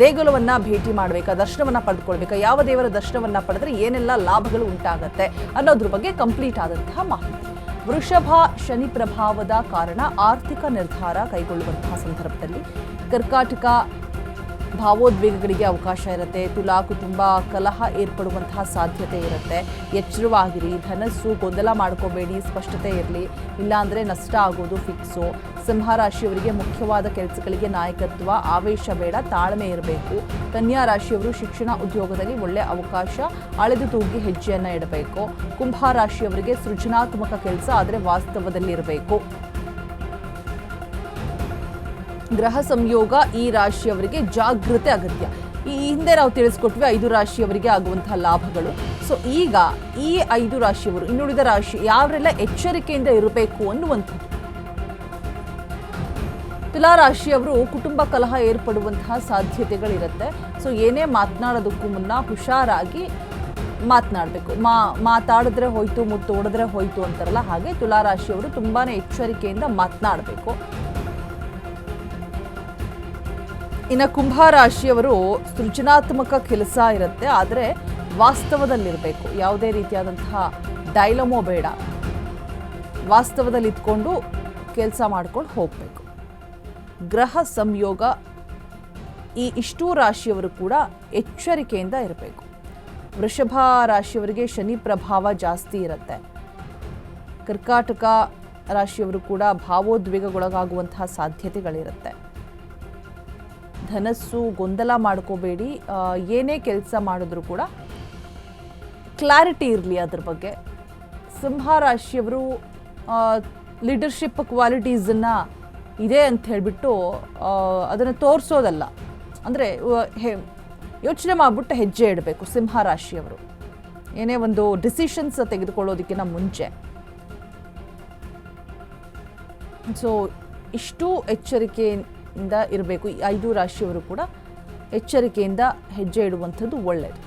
ದೇಗುಲವನ್ನು ಭೇಟಿ ಮಾಡಬೇಕಾ, ದರ್ಶನವನ್ನು ಪಡೆದುಕೊಳ್ಬೇಕಾ, ಯಾವ ದೇವರ ದರ್ಶನವನ್ನು ಪಡೆದ್ರೆ ಏನೆಲ್ಲ ಲಾಭಗಳು ಉಂಟಾಗತ್ತೆ ಅನ್ನೋದ್ರ ಬಗ್ಗೆ ಕಂಪ್ಲೀಟ್ ಆದಂತಹ ಮಾಹಿತಿ. ವೃಷಭ ಶನಿ ಪ್ರಭಾವದ ಕಾರಣ ಆರ್ಥಿಕ ನಿರ್ಧಾರ ಕೈಗೊಳ್ಳುವಂತಹ ಸಂದರ್ಭದಲ್ಲಿ ಕರ್ಕಾಟಕ ಭಾವೋದ್ವೇಗಗಳಿಗೆ ಅವಕಾಶ ಇರುತ್ತೆ. ತುಲಾ ಕುಟುಂಬ ಕಲಹ ಏರ್ಪಡುವಂತಹ ಸಾಧ್ಯತೆ ಇರುತ್ತೆ. ಎಚ್ಚರವಾಗಿರಿ. ಧನಸ್ಸು ಗೊಂದಲ ಮಾಡ್ಕೋಬೇಡಿ, ಸ್ಪಷ್ಟತೆ ಇರಲಿ, ಇಲ್ಲಾಂದರೆ ನಷ್ಟ ಆಗೋದು ಫಿಕ್ಸು. ಸಿಂಹ ರಾಶಿಯವರಿಗೆ ಮುಖ್ಯವಾದ ಕೆಲಸಗಳಿಗೆ ನಾಯಕತ್ವ, ಆವೇಶ ಬೇಡ, ತಾಳ್ಮೆ ಇರಬೇಕು. ಕನ್ಯಾ ರಾಶಿಯವರು ಶಿಕ್ಷಣ ಉದ್ಯೋಗದಲ್ಲಿ ಒಳ್ಳೆಯ ಅವಕಾಶ, ಅಳೆದು ತೂಗಿ ಹೆಜ್ಜೆಯನ್ನು ಇಡಬೇಕು. ಕುಂಭ ರಾಶಿಯವರಿಗೆ ಸೃಜನಾತ್ಮಕ ಕೆಲಸ, ಆದರೆ ವಾಸ್ತವದಲ್ಲಿ ಇರಬೇಕು. ಗ್ರಹ ಸಂಯೋಗ ಈ ರಾಶಿಯವರಿಗೆ ಜಾಗೃತೆ ಅಗತ್ಯ. ಈ ಹಿಂದೆ ನಾವು ತಿಳಿಸ್ಕೊಟ್ವಿ 5 ರಾಶಿಯವರಿಗೆ ಆಗುವಂತಹ ಲಾಭಗಳು. ಸೊ ಈಗ ಈ 5 ರಾಶಿಯವರು, ಇನ್ನುಳಿದ ರಾಶಿ ಯಾರೆಲ್ಲ ಎಚ್ಚರಿಕೆಯಿಂದ ಇರಬೇಕು ಅನ್ನುವಂಥದ್ದು. ತುಲಾ ರಾಶಿಯವರು ಕುಟುಂಬ ಕಲಹ ಏರ್ಪಡುವಂತಹ ಸಾಧ್ಯತೆಗಳಿರುತ್ತೆ. ಸೊ ಏನೇ ಮಾತನಾಡೋದಕ್ಕೂ ಮುನ್ನ ಹುಷಾರಾಗಿ ಮಾತನಾಡಬೇಕು. ಮಾತಾಡಿದ್ರೆ ಹೋಯ್ತು, ಮುತ್ತೋಡಿದ್ರೆ ಹೋಯ್ತು ಅಂತಾರಲ್ಲ, ಹಾಗೆ ತುಲಾ ರಾಶಿಯವರು ತುಂಬಾನೇ ಎಚ್ಚರಿಕೆಯಿಂದ ಮಾತನಾಡಬೇಕು. ಇನ್ನು ಕುಂಭ ರಾಶಿಯವರು ಸೃಜನಾತ್ಮಕ ಕೆಲಸ ಇರುತ್ತೆ, ಆದರೆ ವಾಸ್ತವದಲ್ಲಿರಬೇಕು. ಯಾವುದೇ ರೀತಿಯಾದಂತಹ ಡೈಲಮೋ ಬೇಡ, ವಾಸ್ತವದಲ್ಲಿ ಇದ್ಕೊಂಡು ಕೆಲಸ ಮಾಡ್ಕೊಂಡು ಹೋಗಬೇಕು. ಗ್ರಹ ಸಂಯೋಗ ಈ ಇಷ್ಟೂ ರಾಶಿಯವರು ಕೂಡ ಎಚ್ಚರಿಕೆಯಿಂದ ಇರಬೇಕು. ವೃಷಭ ರಾಶಿಯವರಿಗೆ ಶನಿ ಪ್ರಭಾವ ಜಾಸ್ತಿ ಇರುತ್ತೆ. ಕರ್ಕಾಟಕ ರಾಶಿಯವರು ಕೂಡ ಭಾವೋದ್ವೇಗಗೊಳಗಾಗುವಂತಹ ಸಾಧ್ಯತೆಗಳಿರುತ್ತೆ. ಧನಸ್ಸು ಗೊಂದಲ ಮಾಡ್ಕೋಬೇಡಿ. ಏನೇ ಕೆಲಸ ಮಾಡಿದ್ರು ಕೂಡ ಕ್ಲಾರಿಟಿ ಇರಲಿ ಅದ್ರ ಬಗ್ಗೆ. ಸಿಂಹ ರಾಶಿಯವರು ಲೀಡರ್ಶಿಪ್ ಕ್ವಾಲಿಟೀಸನ್ನು ಇದೆ ಅಂತ ಹೇಳಿಬಿಟ್ಟು ಅದನ್ನು ತೋರಿಸೋದಲ್ಲ, ಅಂದರೆ ಯೋಚನೆ ಮಾಡಿಬಿಟ್ಟು ಹೆಜ್ಜೆ ಇಡಬೇಕು ಸಿಂಹ ರಾಶಿಯವರು, ಏನೇ ಒಂದು ಡಿಸಿಷನ್ಸ್ ತೆಗೆದುಕೊಳ್ಳೋದಕ್ಕಿಂತ ಮುಂಚೆ. ಸೊ ಇಷ್ಟು ಎಚ್ಚರಿಕೆಯಿಂದ ಇರಬೇಕು. ಈ 5 ರಾಶಿಯವರು ಕೂಡ ಎಚ್ಚರಿಕೆಯಿಂದ ಹೆಜ್ಜೆ ಇಡುವಂಥದ್ದು ಒಳ್ಳೆಯದು.